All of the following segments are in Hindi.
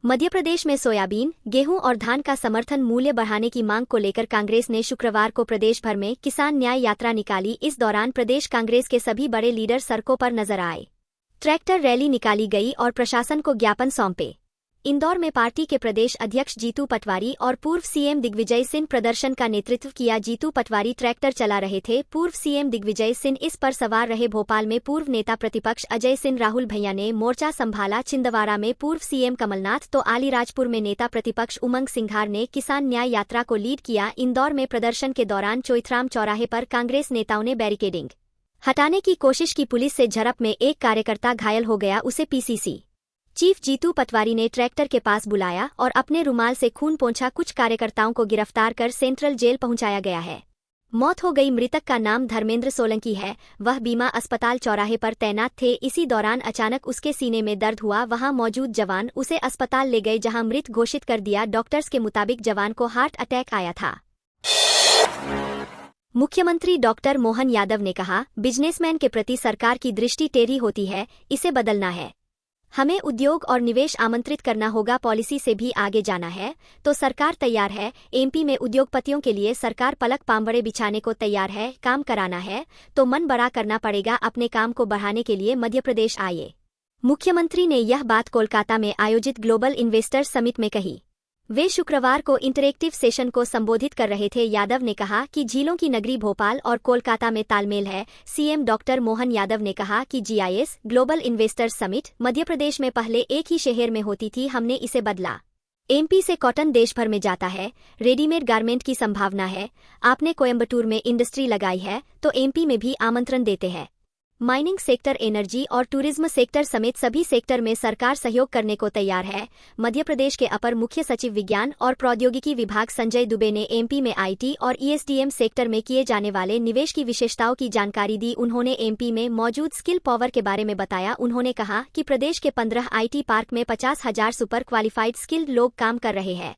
मध्य प्रदेश में सोयाबीन, गेहूं और धान का समर्थन मूल्य बढ़ाने की मांग को लेकर कांग्रेस ने शुक्रवार को प्रदेश भर में किसान न्याय यात्रा निकाली। इस दौरान प्रदेश कांग्रेस के सभी बड़े लीडर सड़कों पर नजर आए। ट्रैक्टर रैली निकाली गई और प्रशासन को ज्ञापन सौंपे। इंदौर में पार्टी के प्रदेश अध्यक्ष जीतू पटवारी और पूर्व सीएम दिग्विजय सिंह प्रदर्शन का नेतृत्व किया। जीतू पटवारी ट्रैक्टर चला रहे थे। पूर्व सीएम दिग्विजय सिंह इस पर सवार रहे। भोपाल में पूर्व नेता प्रतिपक्ष अजय सिंह राहुल भैया ने मोर्चा संभाला। छिंदवाड़ा में पूर्व सीएम कमलनाथ तो अलीराजपुर में नेता प्रतिपक्ष उमंग सिंघार ने किसान न्याय यात्रा को लीड किया। इंदौर में प्रदर्शन के दौरान चोइथराम चौराहे पर कांग्रेस नेताओं ने बैरिकेडिंग हटाने की कोशिश की। पुलिस से झड़प में एक कार्यकर्ता घायल हो गया, उसे पीसीसी चीफ जीतू पटवारी ने ट्रैक्टर के पास बुलाया और अपने रुमाल से खून पोंछा। कुछ कार्यकर्ताओं को गिरफ्तार कर सेंट्रल जेल पहुंचाया गया है। मौत हो गई। मृतक का नाम धर्मेंद्र सोलंकी है। वह बीमा अस्पताल चौराहे पर तैनात थे। इसी दौरान अचानक उसके सीने में दर्द हुआ। वहां मौजूद जवान उसे अस्पताल ले गए, जहां मृत घोषित कर दिया। डॉक्टर्स के मुताबिक जवान को हार्ट अटैक आया था। मुख्यमंत्री डॉक्टर मोहन यादव ने कहा, बिजनेसमैन के प्रति सरकार की दृष्टि टेढ़ी होती है, इसे बदलना है। हमें उद्योग और निवेश आमंत्रित करना होगा। पॉलिसी से भी आगे जाना है तो सरकार तैयार है। एमपी में उद्योगपतियों के लिए सरकार पलक पांवड़े बिछाने को तैयार है। काम कराना है तो मन बड़ा करना पड़ेगा। अपने काम को बढ़ाने के लिए मध्य प्रदेश आइए। मुख्यमंत्री ने यह बात कोलकाता में आयोजित ग्लोबल इन्वेस्टर्स समिट में कही। वे शुक्रवार को इंटरेक्टिव सेशन को संबोधित कर रहे थे। यादव ने कहा कि झीलों की नगरी भोपाल और कोलकाता में तालमेल है। सीएम डॉक्टर मोहन यादव ने कहा कि GIS global investors summit Madhya Pradesh में पहले एक ही शहर में होती थी, हमने इसे बदला। एमपी से कॉटन देश भर में जाता है। रेडीमेड गारमेंट की संभावना है। आपने कोयम्बटूर में इंडस्ट्री लगाई है तो एमपी में भी आमंत्रण देते हैं। माइनिंग सेक्टर, एनर्जी और टूरिज्म सेक्टर समेत सभी सेक्टर में सरकार सहयोग करने को तैयार है। मध्य प्रदेश के अपर मुख्य सचिव विज्ञान और प्रौद्योगिकी विभाग संजय दुबे ने एमपी में आईटी और ईएसडीएम सेक्टर में किए जाने वाले निवेश की विशेषताओं की जानकारी दी। उन्होंने एमपी में मौजूद स्किल पावर के बारे में बताया। उन्होंने कहा कि प्रदेश के 15 आईटी पार्क में 50,000 सुपर क्वालिफाइड स्किल्ड लोग काम कर रहे हैं।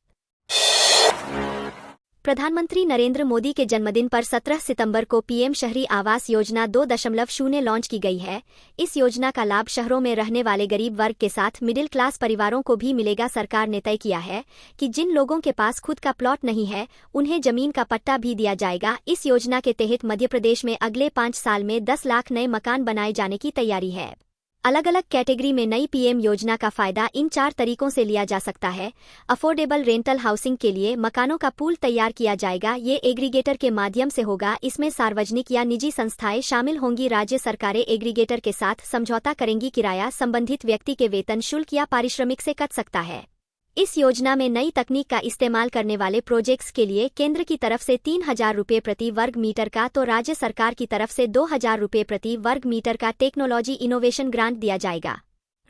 प्रधानमंत्री नरेंद्र मोदी के जन्मदिन पर 17 सितंबर को पीएम शहरी आवास योजना 2.0 लॉन्च की गई है। इस योजना का लाभ शहरों में रहने वाले गरीब वर्ग के साथ मिडिल क्लास परिवारों को भी मिलेगा। सरकार ने तय किया है कि जिन लोगों के पास खुद का प्लॉट नहीं है, उन्हें जमीन का पट्टा भी दिया जाएगा। इस योजना के तहत मध्य प्रदेश में अगले 5 साल में 10 लाख नए मकान बनाए जाने की तैयारी है। अलग अलग कैटेगरी में नई पीएम योजना का फायदा इन 4 तरीकों से लिया जा सकता है। अफोर्डेबल रेंटल हाउसिंग के लिए मकानों का पूल तैयार किया जाएगा। ये एग्रीगेटर के माध्यम से होगा। इसमें सार्वजनिक या निजी संस्थाएं शामिल होंगी। राज्य सरकारें एग्रीगेटर के साथ समझौता करेंगी। किराया संबंधित व्यक्ति के वेतन शुल्क या पारिश्रमिक से कट सकता है। इस योजना में नई तकनीक का इस्तेमाल करने वाले प्रोजेक्ट्स के लिए केंद्र की तरफ से 3,000 रुपये प्रति वर्ग मीटर का तो राज्य सरकार की तरफ से 2,000 रुपये प्रति वर्ग मीटर का टेक्नोलॉजी इनोवेशन ग्रांट दिया जाएगा।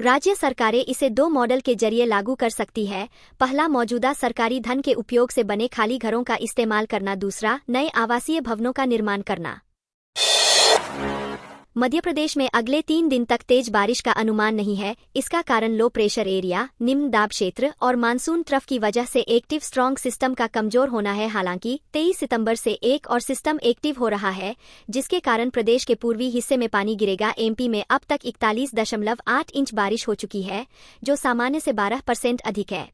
राज्य सरकारें इसे 2 मॉडल के जरिए लागू कर सकती है। पहला, मौजूदा सरकारी धन के उपयोग से बने खाली घरों का इस्तेमाल करना। दूसरा, नए आवासीय भवनों का निर्माण करना। मध्य प्रदेश में अगले 3 दिन तक तेज बारिश का अनुमान नहीं है। इसका कारण लो प्रेशर एरिया, निम्न दाब क्षेत्र और मानसून ट्रफ की वजह से एक्टिव स्ट्रॉन्ग सिस्टम का कमजोर होना है। हालांकि 23 सितंबर से एक और सिस्टम एक्टिव हो रहा है, जिसके कारण प्रदेश के पूर्वी हिस्से में पानी गिरेगा। एमपी में अब तक 41.8 इंच बारिश हो चुकी है, जो सामान्य से 12% अधिक है।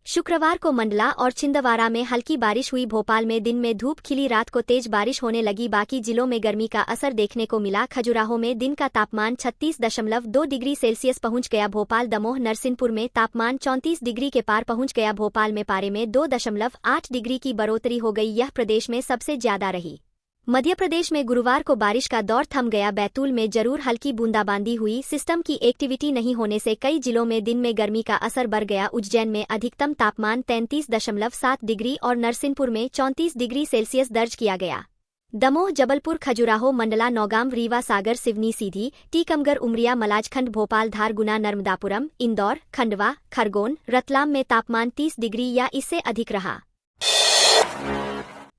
शुक्रवार को मंडला और छिंदवाड़ा में हल्की बारिश हुई। भोपाल में दिन में धूप खिली, रात को तेज बारिश होने लगी। बाकी जिलों में गर्मी का असर देखने को मिला। खजुराहो में दिन का तापमान 36.2 डिग्री सेल्सियस पहुंच गया। भोपाल, दमोह, नरसिंहपुर में तापमान 34 डिग्री के पार पहुंच गया। भोपाल में पारे में 2.8 डिग्री की बढ़ोतरी हो गई। यह प्रदेश में सबसे ज्यादा रही। मध्य प्रदेश में गुरुवार को बारिश का दौर थम गया। बैतूल में जरूर हल्की बूंदाबांदी हुई। सिस्टम की एक्टिविटी नहीं होने से कई जिलों में दिन में गर्मी का असर बढ़ गया। उज्जैन में अधिकतम तापमान 33.7 डिग्री और नरसिंहपुर में 34 डिग्री सेल्सियस दर्ज किया गया। दमोह, जबलपुर, खजुराहो, मंडला, नौगाम, रीवा, सागर, सिवनी, सीधी, टीकमगढ़, उमरिया, मलाजखंड, भोपाल, धार, गुना, नर्मदापुरम, इंदौर, खंडवा, खरगोन, रतलाम में तापमान 30 डिग्री या इससे अधिक रहा।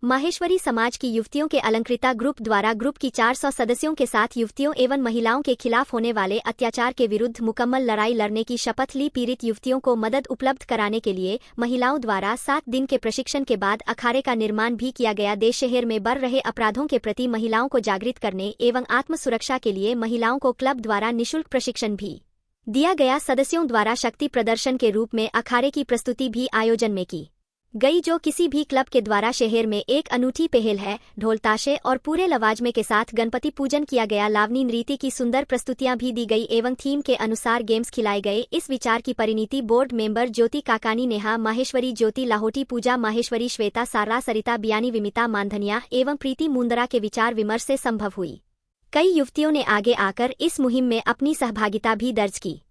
माहेश्वरी समाज की युवतियों के अलंकृता ग्रुप द्वारा ग्रुप की 400 सदस्यों के साथ युवतियों एवं महिलाओं के खिलाफ होने वाले अत्याचार के विरुद्ध मुकम्मल लड़ाई लड़ने की शपथ ली। पीड़ित युवतियों को मदद उपलब्ध कराने के लिए महिलाओं द्वारा 7 दिन के प्रशिक्षण के बाद अखाड़े का निर्माण भी किया गया। देश शहर में बढ़ रहे अपराधों के प्रति महिलाओं को जागृत करने एवं आत्म सुरक्षा के लिए महिलाओं को क्लब द्वारा निःशुल्क प्रशिक्षण भी दिया गया। सदस्यों द्वारा शक्ति प्रदर्शन के रूप में अखाड़े की प्रस्तुति भी आयोजन में की गई, जो किसी भी क्लब के द्वारा शहर में एक अनूठी पहल है। ढोल ताशे और पूरे लवाजमे के साथ गणपति पूजन किया गया। लावनी नृत्य की सुंदर प्रस्तुतियां भी दी गई एवं थीम के अनुसार गेम्स खिलाए गए। इस विचार की परिणति बोर्ड मेंबर ज्योति काकानी, नेहा माहेश्वरी, ज्योति लाहोटी, पूजा माहेश्वरी, श्वेता सारा, सरिता बियानी, विमिता मानधनिया एवं प्रीति मुंदरा के विचार विमर्श से संभव हुई। कई युवतियों ने आगे आकर इस मुहिम में अपनी सहभागिता भी दर्ज की।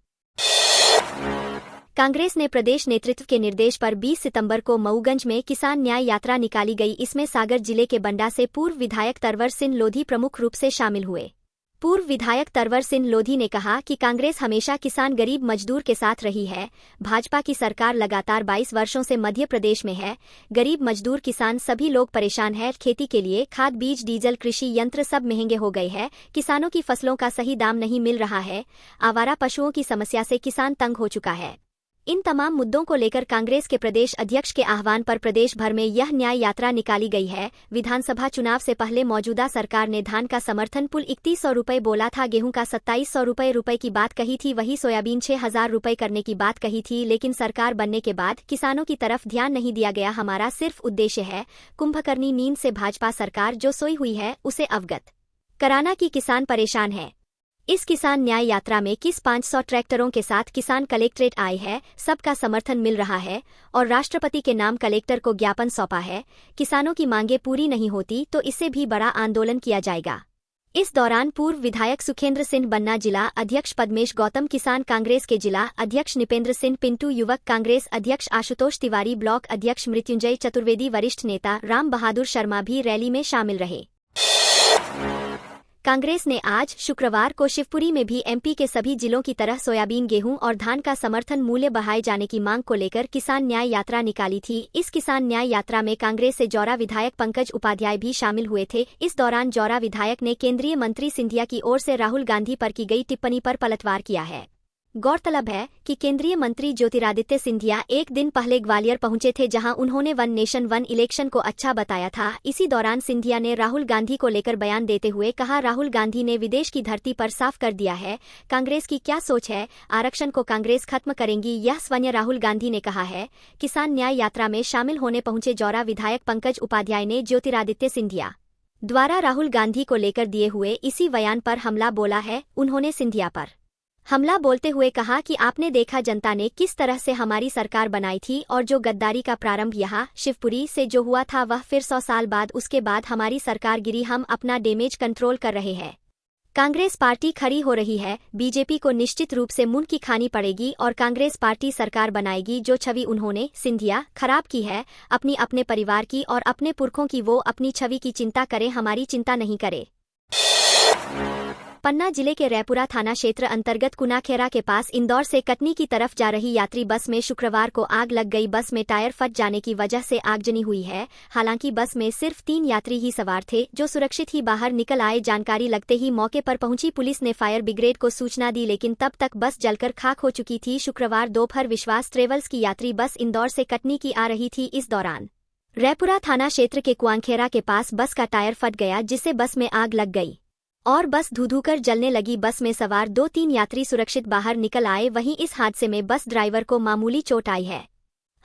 कांग्रेस ने प्रदेश नेतृत्व के निर्देश पर 20 सितंबर को मऊगंज में किसान न्याय यात्रा निकाली गई। इसमें सागर जिले के बंडा से पूर्व विधायक तरवर सिंह लोधी प्रमुख रूप से शामिल हुए। पूर्व विधायक तरवर सिंह लोधी ने कहा कि कांग्रेस हमेशा किसान गरीब मजदूर के साथ रही है। भाजपा की सरकार लगातार 22 वर्षों से मध्य प्रदेश में है। गरीब मजदूर किसान सभी लोग परेशान हैं। खेती के लिए खाद, बीज, डीजल, कृषि यंत्र सब महंगे हो गए हैं। किसानों की फसलों का सही दाम नहीं मिल रहा है। आवारा पशुओं की समस्या से किसान तंग हो चुका है। इन तमाम मुद्दों को लेकर कांग्रेस के प्रदेश अध्यक्ष के आह्वान पर प्रदेश भर में यह न्याय यात्रा निकाली गई है। विधानसभा चुनाव से पहले मौजूदा सरकार ने धान का समर्थन मूल्य 3100 रुपये बोला था, गेहूं का 2700 रुपये की बात कही थी, वही सोयाबीन 6000 रुपये करने की बात कही थी। लेकिन सरकार बनने के बाद किसानों की तरफ ध्यान नहीं दिया गया। हमारा सिर्फ उद्देश्य है कुंभकर्णी नींद से भाजपा सरकार जो सोई हुई है उसे अवगत कराना कि किसान परेशान है। इस किसान न्याय यात्रा में किस 500 ट्रैक्टरों के साथ किसान कलेक्ट्रेट आए हैं, सबका समर्थन मिल रहा है और राष्ट्रपति के नाम कलेक्टर को ज्ञापन सौंपा है। किसानों की मांगें पूरी नहीं होती तो इससे भी बड़ा आंदोलन किया जाएगा। इस दौरान पूर्व विधायक सुखेंद्र सिंह बन्ना, जिला अध्यक्ष पद्मेश गौतम, किसान कांग्रेस के जिला अध्यक्ष निपेंद्र सिंह पिंटू, युवक कांग्रेस अध्यक्ष आशुतोष तिवारी, ब्लॉक अध्यक्ष मृत्युंजय चतुर्वेदी, वरिष्ठ नेता राम बहादुर शर्मा भी रैली में शामिल रहे। कांग्रेस ने आज शुक्रवार को शिवपुरी में भी एमपी के सभी जिलों की तरह सोयाबीन, गेहूं और धान का समर्थन मूल्य बढ़ाए जाने की मांग को लेकर किसान न्याय यात्रा निकाली थी। इस किसान न्याय यात्रा में कांग्रेस से जौरा विधायक पंकज उपाध्याय भी शामिल हुए थे। इस दौरान जौरा विधायक ने केंद्रीय मंत्री सिंधिया की ओर से राहुल गांधी पर की गई टिप्पणी पर पलटवार किया है। गौरतलब है कि केंद्रीय मंत्री ज्योतिरादित्य सिंधिया एक दिन पहले ग्वालियर पहुंचे थे, जहां उन्होंने वन नेशन वन इलेक्शन को अच्छा बताया था। इसी दौरान सिंधिया ने राहुल गांधी को लेकर बयान देते हुए कहा, राहुल गांधी ने विदेश की धरती पर साफ कर दिया है कांग्रेस की क्या सोच है, आरक्षण को कांग्रेस खत्म करेंगी, यह स्वयं राहुल गांधी ने कहा है। किसान न्याय यात्रा में शामिल होने पहुंचे जौरा विधायक पंकज उपाध्याय ने ज्योतिरादित्य सिंधिया द्वारा राहुल गांधी को लेकर दिए हुए इसी बयान पर हमला बोला है। उन्होंने सिंधिया पर हमला बोलते हुए कहा कि आपने देखा जनता ने किस तरह से हमारी सरकार बनाई थी और जो गद्दारी का प्रारंभ यहाँ शिवपुरी से जो हुआ था वह फिर 100 साल बाद, उसके बाद हमारी सरकार गिरी, हम अपना डैमेज कंट्रोल कर रहे हैं। कांग्रेस पार्टी खड़ी हो रही है, बीजेपी को निश्चित रूप से मुंह की खानी पड़ेगी और कांग्रेस पार्टी सरकार बनाएगी। जो छवि उन्होंने सिंधिया खराब की है अपनी, अपने परिवार की और अपने पुरखों की, वो अपनी छवि की चिंता करे, हमारी चिंता नहीं करे। पन्ना जिले के रैपुरा थाना क्षेत्र अंतर्गत कुनाखेरा के पास इंदौर से कटनी की तरफ जा रही यात्री बस में शुक्रवार को आग लग गई। बस में टायर फट जाने की वजह से आगजनी हुई है। हालांकि बस में सिर्फ 3 यात्री ही सवार थे, जो सुरक्षित ही बाहर निकल आए। जानकारी लगते ही मौके पर पहुंची पुलिस ने फायर ब्रिगेड को सूचना दी, लेकिन तब तक बस जलकर खाक हो चुकी थी। शुक्रवार दोपहर विश्वास ट्रेवल्स की यात्री बस इंदौर से कटनी की आ रही थी। इस दौरान रैपुरा थाना क्षेत्र के कुआंखेरा के पास बस का टायर फट गया, जिससे बस में आग लग गई और बस धू-धू कर जलने लगी। बस में सवार 2-3 यात्री सुरक्षित बाहर निकल आए। वहीं इस हादसे में बस ड्राइवर को मामूली चोट आई है।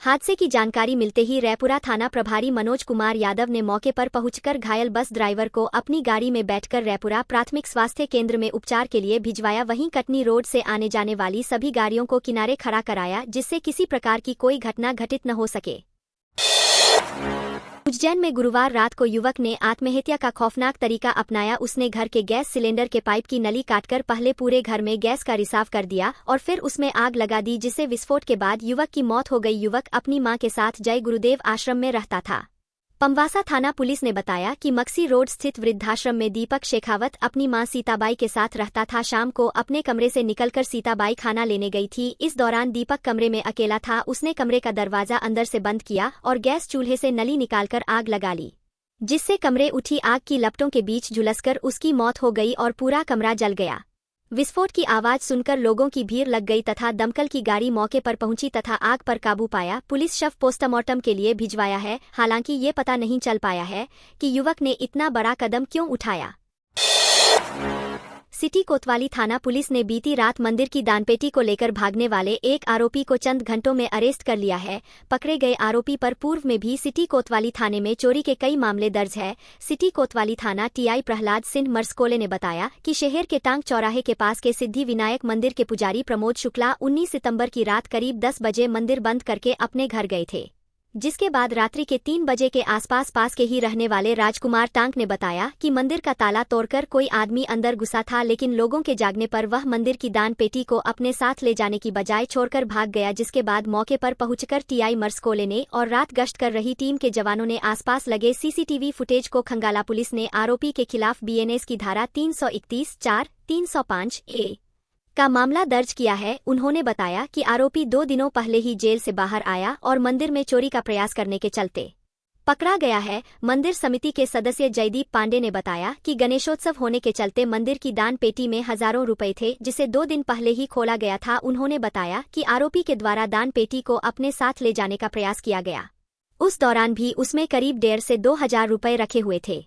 हादसे की जानकारी मिलते ही रैपुरा थाना प्रभारी मनोज कुमार यादव ने मौके पर पहुंचकर घायल बस ड्राइवर को अपनी गाड़ी में बैठकर रैपुरा प्राथमिक स्वास्थ्य केंद्र में उपचार के लिए भिजवाया। वहीं कटनी रोड से आने जाने वाली सभी गाड़ियों को किनारे खड़ा कराया, जिससे किसी प्रकार की कोई घटना घटित न हो सके। उज्जैन में गुरुवार रात को युवक ने आत्महत्या का खौफनाक तरीका अपनाया। उसने घर के गैस सिलेंडर के पाइप की नली काटकर पहले पूरे घर में गैस का रिसाव कर दिया और फिर उसमें आग लगा दी, जिससे विस्फोट के बाद युवक की मौत हो गई। युवक अपनी मां के साथ जय गुरुदेव आश्रम में रहता था। पमवासा थाना पुलिस ने बताया कि मक्सी रोड स्थित वृद्धाश्रम में दीपक शेखावत अपनी मां सीताबाई के साथ रहता था। शाम को अपने कमरे से निकलकर सीताबाई खाना लेने गई थी। इस दौरान दीपक कमरे में अकेला था। उसने कमरे का दरवाजा अंदर से बंद किया और गैस चूल्हे से नली निकालकर आग लगा ली, जिससे कमरे उठी आग की लपटों के बीच झुलसकर उसकी मौत हो गई और पूरा कमरा जल गया। विस्फोट की आवाज सुनकर लोगों की भीड़ लग गई तथा दमकल की गाड़ी मौके पर पहुंची तथा आग पर काबू पाया। पुलिस शव पोस्टमार्टम के लिए भिजवाया है। हालांकि ये पता नहीं चल पाया है कि युवक ने इतना बड़ा कदम क्यों उठाया। सिटी कोतवाली थाना पुलिस ने बीती रात मंदिर की दानपेटी को लेकर भागने वाले एक आरोपी को चंद घंटों में अरेस्ट कर लिया है। पकड़े गए आरोपी पर पूर्व में भी सिटी कोतवाली थाने में चोरी के कई मामले दर्ज है। सिटी कोतवाली थाना टीआई प्रहलाद सिंह मरसकोले ने बताया कि शहर के टांग चौराहे के पास के सिद्धि विनायक मंदिर के पुजारी प्रमोद शुक्ला 19 सितंबर की रात करीब 10 बजे मंदिर बंद करके अपने घर गए थे, जिसके बाद रात्रि के 3 बजे के आसपास पास के ही रहने वाले राजकुमार टांक ने बताया कि मंदिर का ताला तोड़कर कोई आदमी अंदर घुसा था, लेकिन लोगों के जागने पर वह मंदिर की दान पेटी को अपने साथ ले जाने की बजाय छोड़कर भाग गया, जिसके बाद मौके पर पहुंचकर टीआई मरसकोले ने और रात गश्त कर रही टीम के जवानों ने आसपास लगे सीसीटीवी फुटेज को खंगाला। पुलिस ने आरोपी के खिलाफ बीएनएस की धारा 331(4), 305(a) का मामला दर्ज किया है। उन्होंने बताया कि आरोपी 2 दिनों पहले ही जेल से बाहर आया और मंदिर में चोरी का प्रयास करने के चलते पकड़ा गया है। मंदिर समिति के सदस्य जयदीप पांडे ने बताया कि गणेशोत्सव होने के चलते मंदिर की दान पेटी में हजारों रुपए थे, जिसे 2 दिन पहले ही खोला गया था। उन्होंने बताया कि आरोपी के द्वारा दान पेटी को अपने साथ ले जाने का प्रयास किया गया, उस दौरान भी उसमें करीब 1.5 से 2 हजार रुपए रखे हुए थे।